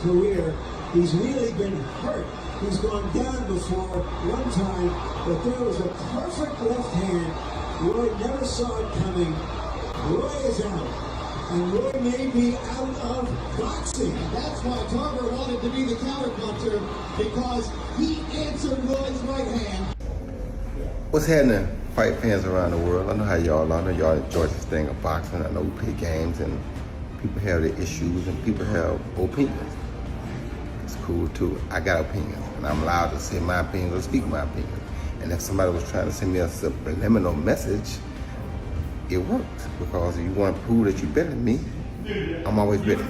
career, he's really been hurt. He's gone down before one time, but there was a perfect left hand. Roy never saw it coming. Roy is out, and Roy may be out of boxing. That's why Tarver wanted to be the counterpuncher, because he answered Roy's right hand. What's happening, fight fans around the world? I know how y'all are. I know y'all enjoy this thing of boxing. I know we play games and people have their issues and people have opinions. It's cool too. I got opinions and I'm allowed to say my opinions or speak my opinion. And if somebody was trying to send me a subliminal message, it works, because if you want to prove that you're better than me, I'm always ready.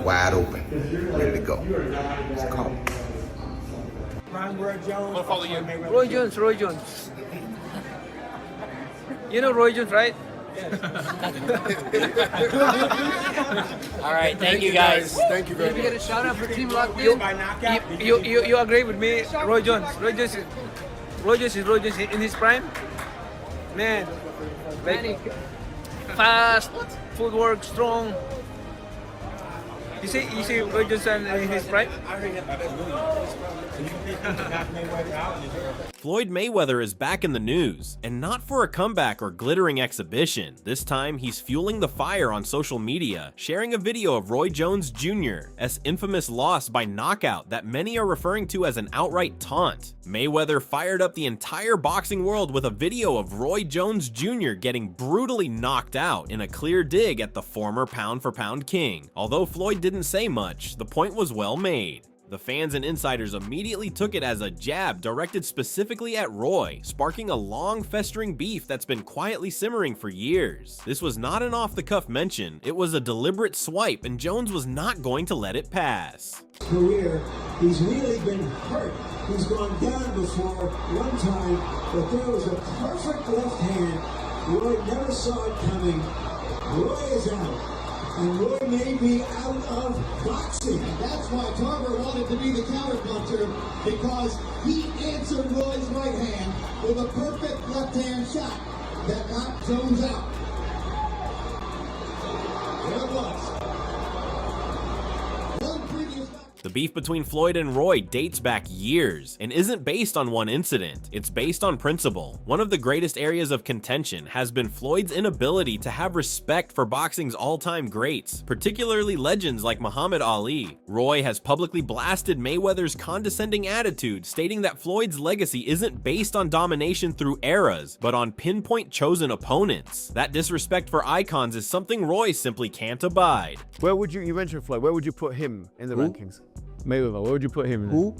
Wide open, ready to go. It's called. Roy Jones. Roy Jones. You know Roy Jones, right? All right, thank you guys. Thank you very Can we much. get a shout out for Team Lockdown? You agree with me? Roy Jones. Roy Jones is in his prime. Man, like fast, footwork, strong. You see Roy Jones in his prime? Floyd Mayweather is back in the news, and not for a comeback or glittering exhibition. This time, he's fueling the fire on social media, sharing a video of Roy Jones Jr.'s infamous loss by knockout that many are referring to as an outright taunt. Mayweather fired up the entire boxing world with a video of Roy Jones Jr. getting brutally knocked out in a clear dig at the former pound-for-pound king. Although Floyd didn't say much, the point was well made. The fans and insiders immediately took it as a jab directed specifically at Roy, sparking a long festering beef that's been quietly simmering for years. This was not an off-the-cuff mention, it was a deliberate swipe, and Jones was not going to let it pass. Career, he's really been hurt. He's gone down before one time, but there was a perfect left hand. Roy never saw it coming. Roy is out, and Roy may be out of boxing. That's why Tarver wanted to be the counterpuncher, because he answered Roy's right hand with a perfect left-hand shot that knocked Jones out. There it was. One previous knock. The beef between Floyd and Roy dates back years and isn't based on one incident, it's based on principle. One of the greatest areas of contention has been Floyd's inability to have respect for boxing's all-time greats, particularly legends like Muhammad Ali. Roy has publicly blasted Mayweather's condescending attitude, stating that Floyd's legacy isn't based on domination through eras, but on pinpoint chosen opponents. That disrespect for icons is something Roy simply can't abide. Where would you mentioned Floyd, where would you put him in the rankings? Mayweather, where would you put him in? Who?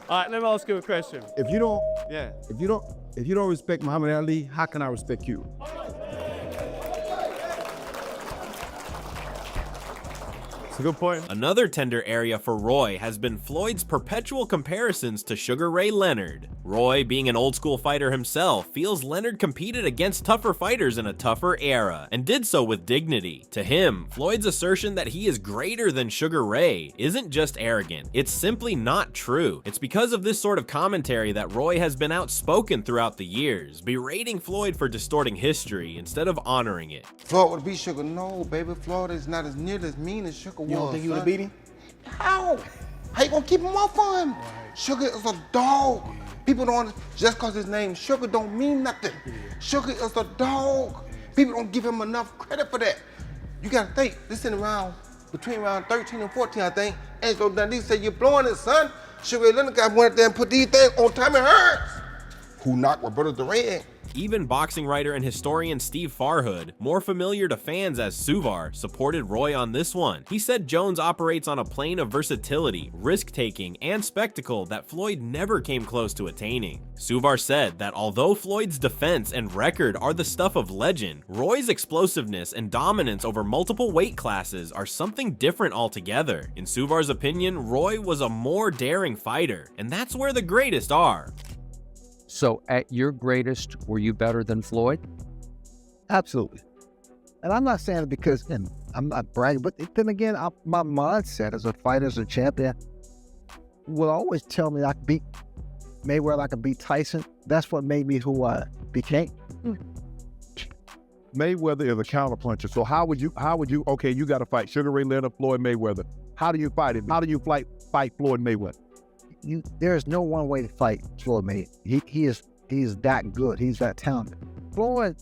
All right, let me ask you a question. If you don't, Yeah. if you don't respect Muhammad Ali, how can I respect you? It's a good point. Another tender area for Roy has been Floyd's perpetual comparisons to Sugar Ray Leonard. Roy, being an old school fighter himself, feels Leonard competed against tougher fighters in a tougher era, and did so with dignity. To him, Floyd's assertion that he is greater than Sugar Ray isn't just arrogant, it's simply not true. It's because of this sort of commentary that Roy has been outspoken throughout the years, berating Floyd for distorting history instead of honoring it. Floyd would beat Sugar. No, baby, Floyd is not as nearly as mean as Sugar was. You don't think you would have beat him? How? How you gonna keep him off of him? Sugar is a dog. People don't, just cause his name Sugar don't mean nothing. Sugar is a dog. People don't give him enough credit for that. You gotta think, this in around, between around 13 and 14, I think. Angelo Dundee said, you're blowing it, son. Sugar Ray Leonard got went out there and put these things on Tommy Hearns, who knocked Roberto Duran. Even boxing writer and historian Steve Farhood, more familiar to fans as Suvar, supported Roy on this one. He said Jones operates on a plane of versatility, risk-taking, and spectacle that Floyd never came close to attaining. Suvar said that although Floyd's defense and record are the stuff of legend, Roy's explosiveness and dominance over multiple weight classes are something different altogether. In Suvar's opinion, Roy was a more daring fighter, and that's where the greatest are. So at your greatest, were you better than Floyd? Absolutely. And I'm not saying it because, and I'm not bragging, but then again, my mindset as a fighter, as a champion, will always tell me I could beat Mayweather, I could beat Tyson. That's what made me who I became. Mayweather is a counterpuncher. So how would you, okay, you got to fight Sugar Ray Leonard, Floyd Mayweather. How do you fight him? How do you fight Floyd Mayweather? There's no one way to fight Floyd Mayweather. He's that good. He's that talented. Floyd,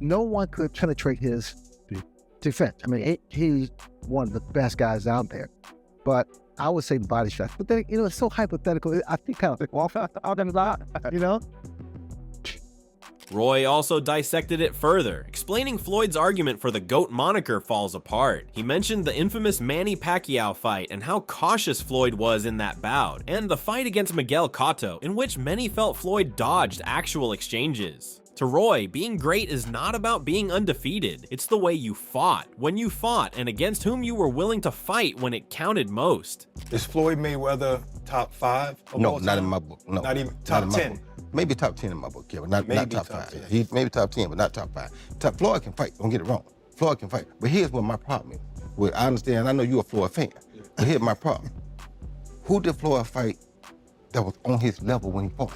no one could penetrate his defense. I mean, he's one of the best guys out there. But I would say body shots. But then, it's so hypothetical. I think kind of like, well, Roy also dissected it further, explaining Floyd's argument for the GOAT moniker falls apart. He mentioned the infamous Manny Pacquiao fight and how cautious Floyd was in that bout, and the fight against Miguel Cotto, in which many felt Floyd dodged actual exchanges. To Roy, being great is not about being undefeated, it's the way you fought, when you fought, and against whom you were willing to fight when it counted most. Is Floyd Mayweather top 5? No, not in my book. No, not even top 10. Maybe top 10 in my book, yeah, but not top 5. 10. He maybe top 10, but not top 5. Floyd can fight, don't get it wrong. Floyd can fight. But here's what my problem is. Well, I understand, I know you're a Floyd fan, but here's my problem. Who did Floyd fight that was on his level when he fought?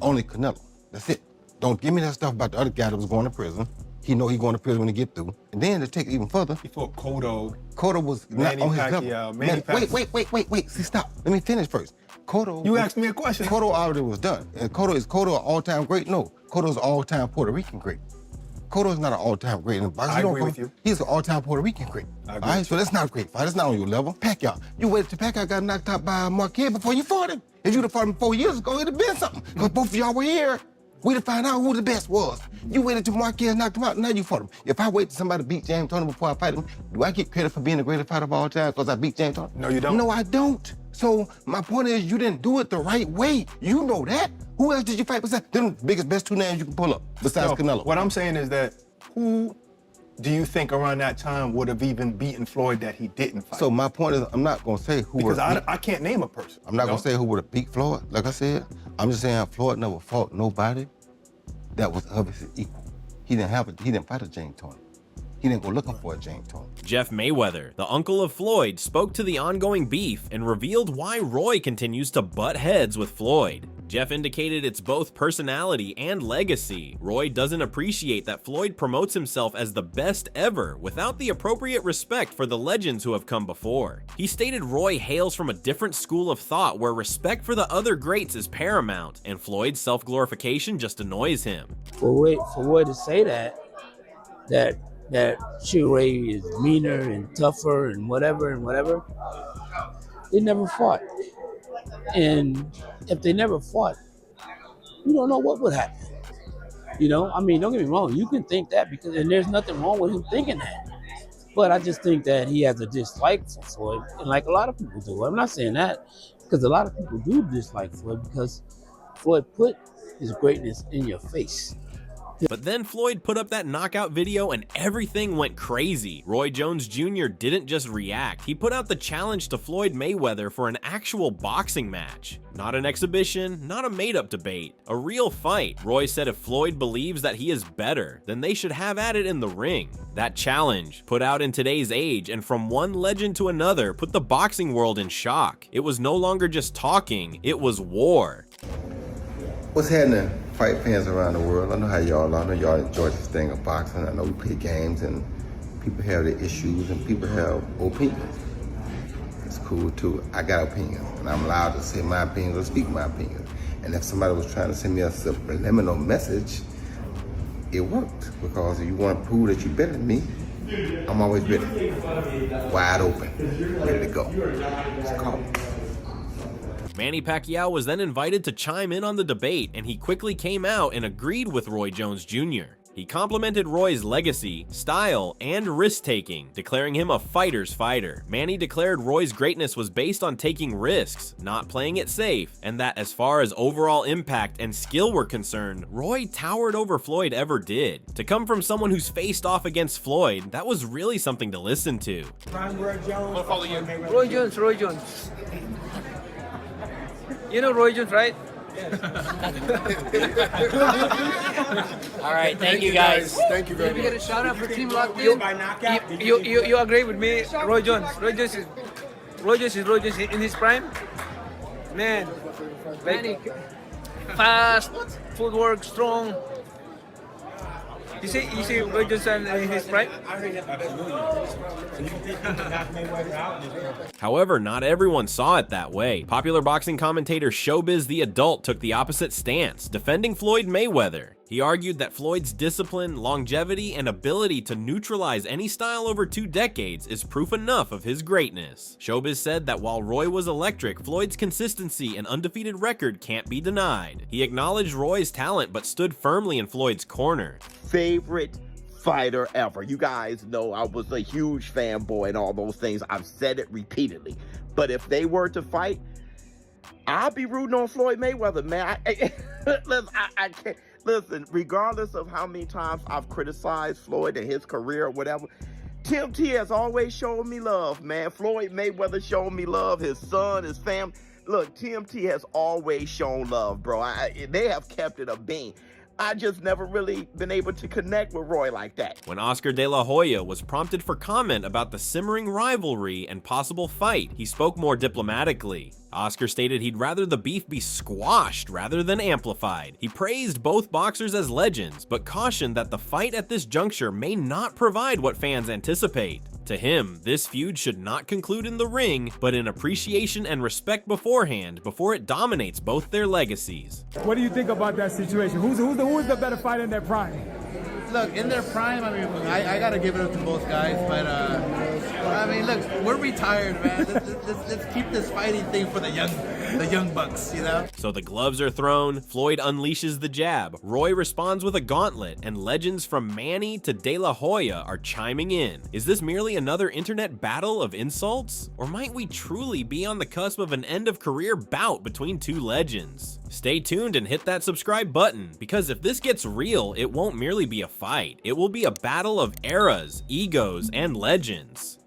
Only Canelo. That's it. Don't give me that stuff about the other guy that was going to prison. He know he's going to prison when he get through. And then to take it even further. He fought Cotto. Cotto was not on his level. Wait. See, stop. Let me finish first. Cotto. You asked me a question. Cotto already was done. And Cotto an all-time great? No. Cotto's an all-time Puerto Rican great. Cotto is not an all-time great in the boxing. I agree with you. He's an all-time Puerto Rican great. I All agree. right, so that's not a great fight. That's not on your level. Pacquiao. You waited till Pacquiao got knocked out by Marquez before you fought him. If you'd have fought him 4 years ago, it'd have been something. Because both of y'all were here. We'd have found out who the best was. You waited till Marquez knocked him out, now you fought him. If I wait till somebody beat James Toney before I fight him, do I get credit for being the greatest fighter of all time because I beat James Toney? No, you don't. No, I don't. So my point is, you didn't do it the right way. You know that. Who else did you fight besides them best 2 names you can pull up besides Canelo? What I'm saying is that who do you think around that time would have even beaten Floyd that he didn't fight? So my point is, I'm not gonna say who because I can't name a person. I'm not gonna say who would have beat Floyd. Like I said, I'm just saying Floyd never fought nobody that was obviously equal. He didn't fight a James Toney. He didn't go looking for a James Toney. Jeff Mayweather, the uncle of Floyd, spoke to the ongoing beef and revealed why Roy continues to butt heads with Floyd. Jeff indicated it's both personality and legacy. Roy doesn't appreciate that Floyd promotes himself as the best ever without the appropriate respect for the legends who have come before. He stated Roy hails from a different school of thought where respect for the other greats is paramount, and Floyd's self-glorification just annoys him. For Roy to say that Sugar Ray is meaner and tougher and whatever, they never fought. And if they never fought, you don't know what would happen. I mean, don't get me wrong, you can think that and there's nothing wrong with him thinking that. But I just think that he has a dislike for Floyd, and like a lot of people do. I'm not saying that because a lot of people do dislike Floyd because Floyd put his greatness in your face. But then Floyd put up that knockout video and everything went crazy. Roy Jones Jr. didn't just react, he put out the challenge to Floyd Mayweather for an actual boxing match. Not an exhibition, not a made-up debate, a real fight. Roy said if Floyd believes that he is better, then they should have at it in the ring. That challenge, put out in today's age and from one legend to another, put the boxing world in shock. It was no longer just talking, it was war. What's happening, fight fans around the world? I know how y'all are. I know y'all enjoy this thing of boxing. I know we play games and people have their issues and people have opinions. It's cool too. I got opinions and I'm allowed to say my opinions or speak my opinions. And if somebody was trying to send me a subliminal message, it worked. Because if you want to prove that you're better than me, I'm always ready. Wide open, ready to go. It's called. Manny Pacquiao was then invited to chime in on the debate, and he quickly came out and agreed with Roy Jones Jr. He complimented Roy's legacy, style, and risk-taking, declaring him a fighter's fighter. Manny declared Roy's greatness was based on taking risks, not playing it safe, and that as far as overall impact and skill were concerned, Roy towered over Floyd ever did. To come from someone who's faced off against Floyd, that was really something to listen to. Roy Jones. You know Roy Jones, right? All right, thank you guys. Thank you very Let me much. get a shout out for Team Locked In. You agree with me? Roy Jones is in his prime. Man, like, fast, footwork, strong. You see Roy Johnson in his prime? However, not everyone saw it that way. Popular boxing commentator Showbiz the Adult took the opposite stance, defending Floyd Mayweather. He argued that Floyd's discipline, longevity, and ability to neutralize any style over 2 decades is proof enough of his greatness. Showbiz said that while Roy was electric, Floyd's consistency and undefeated record can't be denied. He acknowledged Roy's talent but stood firmly in Floyd's corner. Favorite fighter ever. You guys know I was a huge fanboy and all those things. I've said it repeatedly. But if they were to fight, I'll be rooting on Floyd Mayweather, man. I can't. Listen, regardless of how many times I've criticized Floyd and his career or whatever, Tim T has always shown me love, man. Floyd Mayweather showed me love, his son, his family. Look, Tim T has always shown love, bro. They have kept it a bean. I just never really been able to connect with Roy like that. When Oscar De La Hoya was prompted for comment about the simmering rivalry and possible fight, he spoke more diplomatically. Oscar stated he'd rather the beef be squashed rather than amplified. He praised both boxers as legends, but cautioned that the fight at this juncture may not provide what fans anticipate. To him, this feud should not conclude in the ring, but in appreciation and respect beforehand before it dominates both their legacies. What do you think about that situation? Who's the better fighter in their prime? Look, in their prime, I mean, I gotta give it up to both guys, but I mean, look, we're retired, man. Let's keep this fighting thing for the young bucks, you know? So the gloves are thrown, Floyd unleashes the jab, Roy responds with a gauntlet, and legends from Manny to De La Hoya are chiming in. Is this merely another internet battle of insults? Or might we truly be on the cusp of an end-of-career bout between 2 legends? Stay tuned and hit that subscribe button, because if this gets real, it won't merely be a fight. It will be a battle of eras, egos, and legends.